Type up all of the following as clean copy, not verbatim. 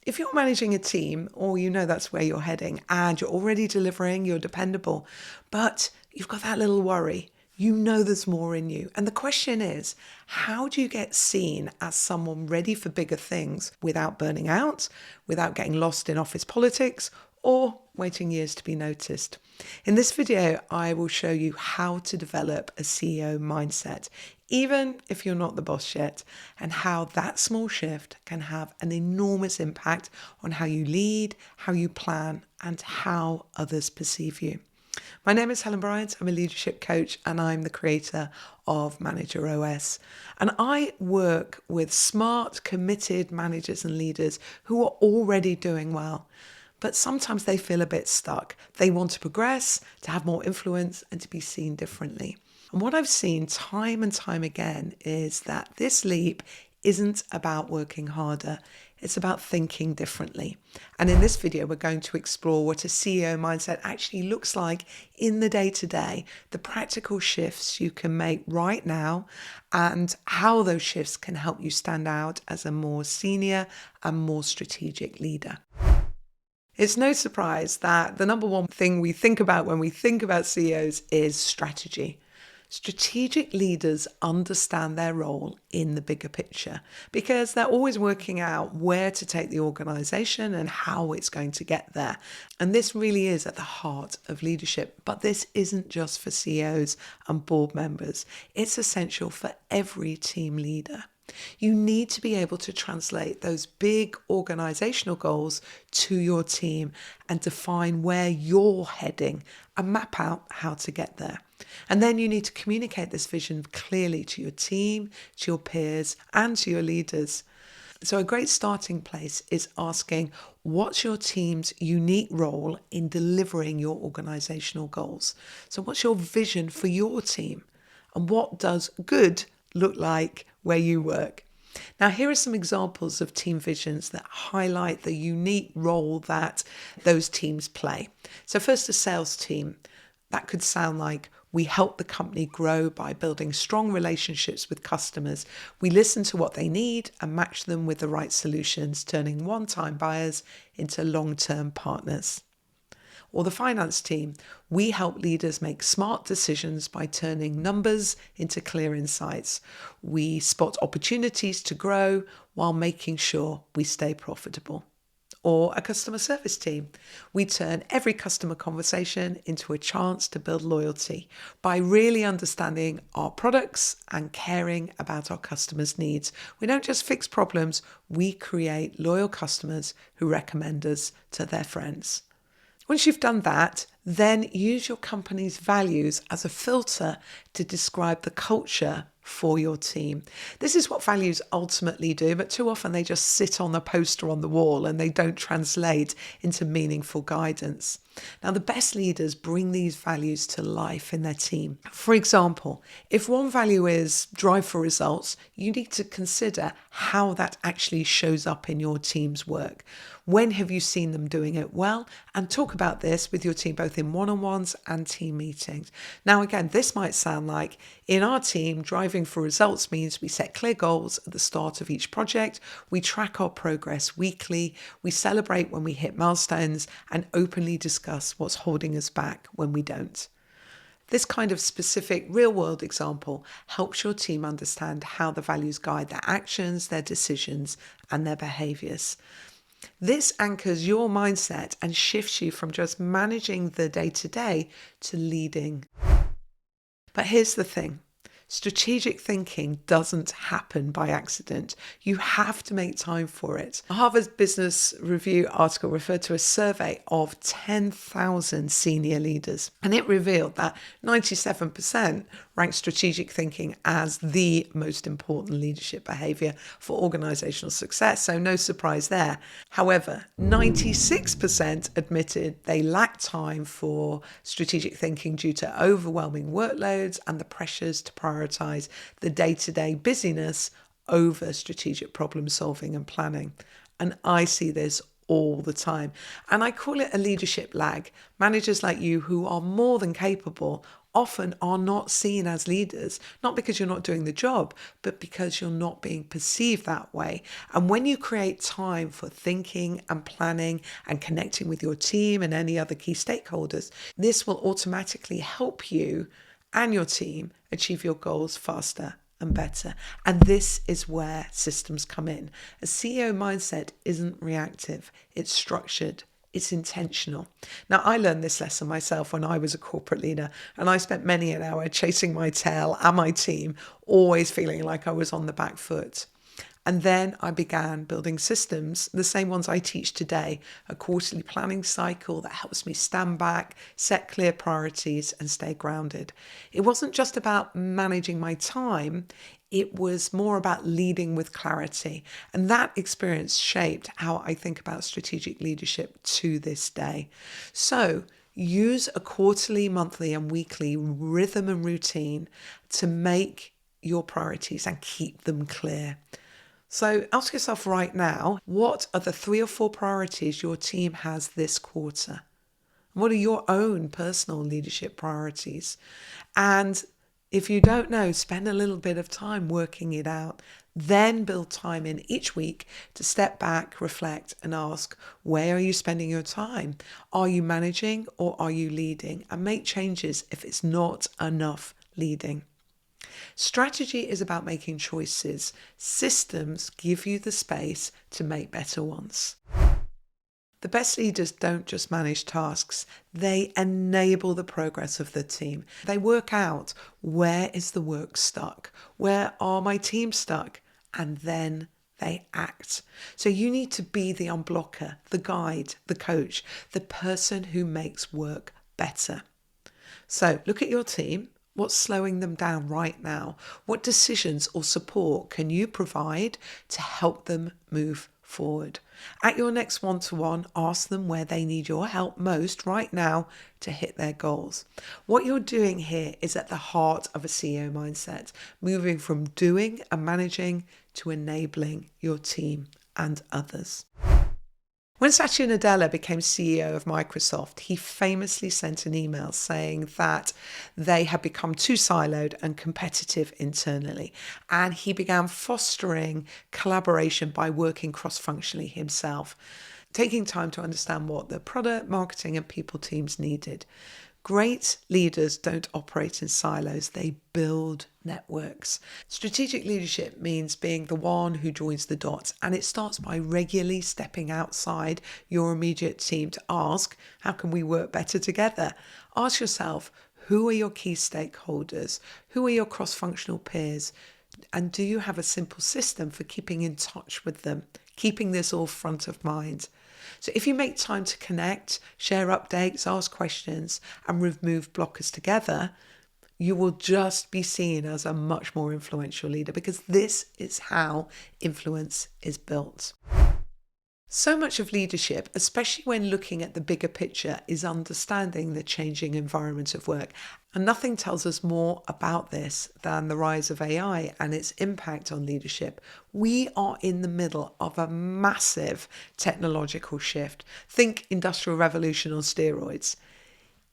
If you're managing a team, or you know that's where you're heading, and you're already delivering, you're dependable, but you've got that little worry, you know there's more in you. And the question is, how do you get seen as someone ready for bigger things without burning out, without getting lost in office politics, or waiting years to be noticed? In this video, I will show you how to develop a CEO mindset, even if you're not the boss yet, and how that small shift can have an enormous impact on how you lead, how you plan, and how others perceive you. My name is Helen Bryant. I'm a leadership coach and I'm the creator of Manager OS. And I work with smart, committed managers and leaders who are already doing well. But sometimes they feel a bit stuck. They want to progress, to have more influence, and to be seen differently. And what I've seen time and time again is that this leap isn't about working harder. It's about thinking differently. And in this video, we're going to explore what a CEO mindset actually looks like in the day-to-day, the practical shifts you can make right now, and how those shifts can help you stand out as a more senior and more strategic leader. It's no surprise that the number one thing we think about when we think about CEOs is strategy. Strategic leaders understand their role in the bigger picture because they're always working out where to take the organization and how it's going to get there. And this really is at the heart of leadership. But this isn't just for CEOs and board members. It's essential for every team leader. You need to be able to translate those big organizational goals to your team and define where you're heading and map out how to get there. And then you need to communicate this vision clearly to your team, to your peers, and to your leaders. So a great starting place is asking, what's your team's unique role in delivering your organizational goals? So what's your vision for your team? And what does good look like where you work? Now, here are some examples of team visions that highlight the unique role that those teams play. So first, a sales team. That could sound like, we help the company grow by building strong relationships with customers. We listen to what they need and match them with the right solutions, turning one-time buyers into long-term partners. Or the finance team. We help leaders make smart decisions by turning numbers into clear insights. We spot opportunities to grow while making sure we stay profitable. Or a customer service team. We turn every customer conversation into a chance to build loyalty by really understanding our products and caring about our customers' needs. We don't just fix problems, we create loyal customers who recommend us to their friends. Once you've done that, then use your company's values as a filter to describe the culture for your team. This is what values ultimately do, but too often they just sit on the poster on the wall and they don't translate into meaningful guidance. Now, the best leaders bring these values to life in their team. For example, if one value is drive for results, you need to consider how that actually shows up in your team's work. When have you seen them doing it well? And talk about this with your team, both in one-on-ones and team meetings. Now, again, this might sound like, in our team, driving for results means we set clear goals at the start of each project, we track our progress weekly, we celebrate when we hit milestones, and openly discuss what's holding us back when we don't. This kind of specific real-world example helps your team understand how the values guide their actions, their decisions, and their behaviours. This anchors your mindset and shifts you from just managing the day-to-day to leading. But here's the thing. Strategic thinking doesn't happen by accident. You have to make time for it. A Harvard Business Review article referred to a survey of 10,000 senior leaders, and it revealed that 97% ranked strategic thinking as the most important leadership behavior for organizational success, so no surprise there. However, 96% admitted they lacked time for strategic thinking due to overwhelming workloads and the pressures to prioritize the day-to-day busyness over strategic problem solving and planning. And I see this all the time. And I call it a leadership lag. Managers like you who are more than capable often are not seen as leaders, not because you're not doing the job, but because you're not being perceived that way. And when you create time for thinking and planning and connecting with your team and any other key stakeholders, this will automatically help you and your team achieve your goals faster and better. And this is where systems come in. A CEO mindset isn't reactive, it's structured. It's intentional. Now, I learned this lesson myself when I was a corporate leader, and I spent many an hour chasing my tail and my team, always feeling like I was on the back foot. And then I began building systems, the same ones I teach today, a quarterly planning cycle that helps me stand back, set clear priorities, and stay grounded. It wasn't just about managing my time, it was more about leading with clarity. And that experience shaped how I think about strategic leadership to this day. So use a quarterly, monthly, and weekly rhythm and routine to make your priorities and keep them clear. So ask yourself right now, what are the 3 or 4 priorities your team has this quarter? What are your own personal leadership priorities? And if you don't know, spend a little bit of time working it out. Then build time in each week to step back, reflect, and ask, where are you spending your time? Are you managing or are you leading? And make changes if it's not enough leading. Strategy is about making choices. Systems give you the space to make better ones. The best leaders don't just manage tasks, they enable the progress of the team. They work out, where is the work stuck? Where are my team stuck? And then they act. So you need to be the unblocker, the guide, the coach, the person who makes work better. So look at your team. What's slowing them down right now? What decisions or support can you provide to help them move forward? At your next one-to-one, ask them where they need your help most right now to hit their goals. What you're doing here is at the heart of a CEO mindset, moving from doing and managing to enabling your team and others. When Satya Nadella became CEO of Microsoft, he famously sent an email saying that they had become too siloed and competitive internally. And he began fostering collaboration by working cross-functionally himself, taking time to understand what the product, marketing, and people teams needed. Great leaders don't operate in silos, they build networks. Strategic leadership means being the one who joins the dots, and it starts by regularly stepping outside your immediate team to ask, how can we work better together? Ask yourself, who are your key stakeholders? Who are your cross-functional peers? And do you have a simple system for keeping in touch with them, keeping this all front of mind? So if you make time to connect, share updates, ask questions, and remove blockers together, you will just be seen as a much more influential leader, because this is how influence is built. So much of leadership, especially when looking at the bigger picture, is understanding the changing environment of work. And nothing tells us more about this than the rise of AI and its impact on leadership. We are in the middle of a massive technological shift. Think industrial revolution on steroids.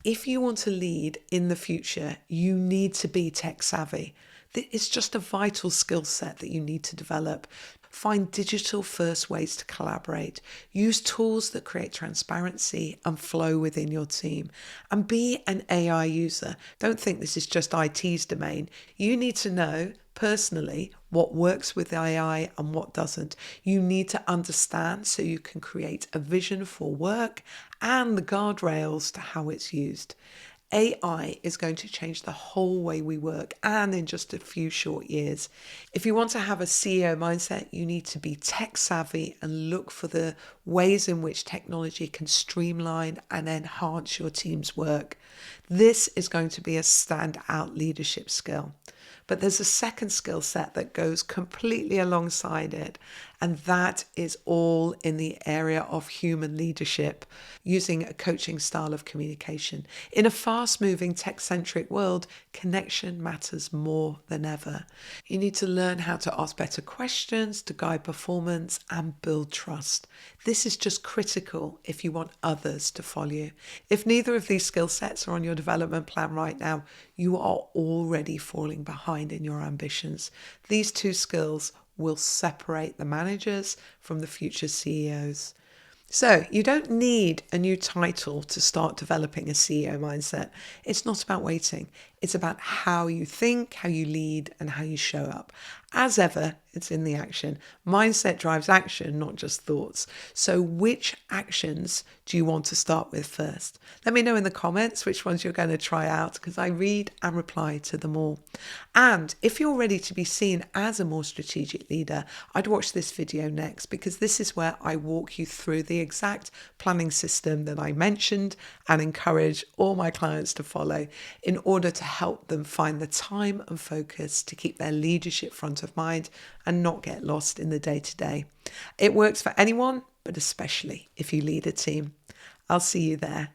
If you want to lead in the future, you need to be tech savvy. It's just a vital skill set that you need to develop. Find digital first ways to collaborate. Use tools that create transparency and flow within your team. And be an AI user. Don't think this is just IT's domain. You need to know personally what works with AI and what doesn't. You need to understand so you can create a vision for work and the guardrails to how it's used. AI is going to change the whole way we work, and in just a few short years. If you want to have a CEO mindset, you need to be tech savvy and look for the ways in which technology can streamline and enhance your team's work. This is going to be a standout leadership skill. But there's a second skill set that goes completely alongside it, and that is all in the area of human leadership, using a coaching style of communication. In a fast-moving, tech-centric world, connection matters more than ever. You need to learn how to ask better questions, to guide performance, and build trust. This is just critical if you want others to follow you. If neither of these skill sets are on your development plan right now, you are already falling behind in your ambitions. These two skills will separate the managers from the future CEOs. So you don't need a new title to start developing a CEO mindset. It's not about waiting. It's about how you think, how you lead, and how you show up. As ever, it's in the action. Mindset drives action, not just thoughts. So which actions do you want to start with first? Let me know in the comments which ones you're going to try out, because I read and reply to them all. And if you're ready to be seen as a more strategic leader, I'd watch this video next, because this is where I walk you through the exact planning system that I mentioned and encourage all my clients to follow in order to help them find the time and focus to keep their leadership front of mind and not get lost in the day-to-day. It works for anyone, but especially if you lead a team. I'll see you there.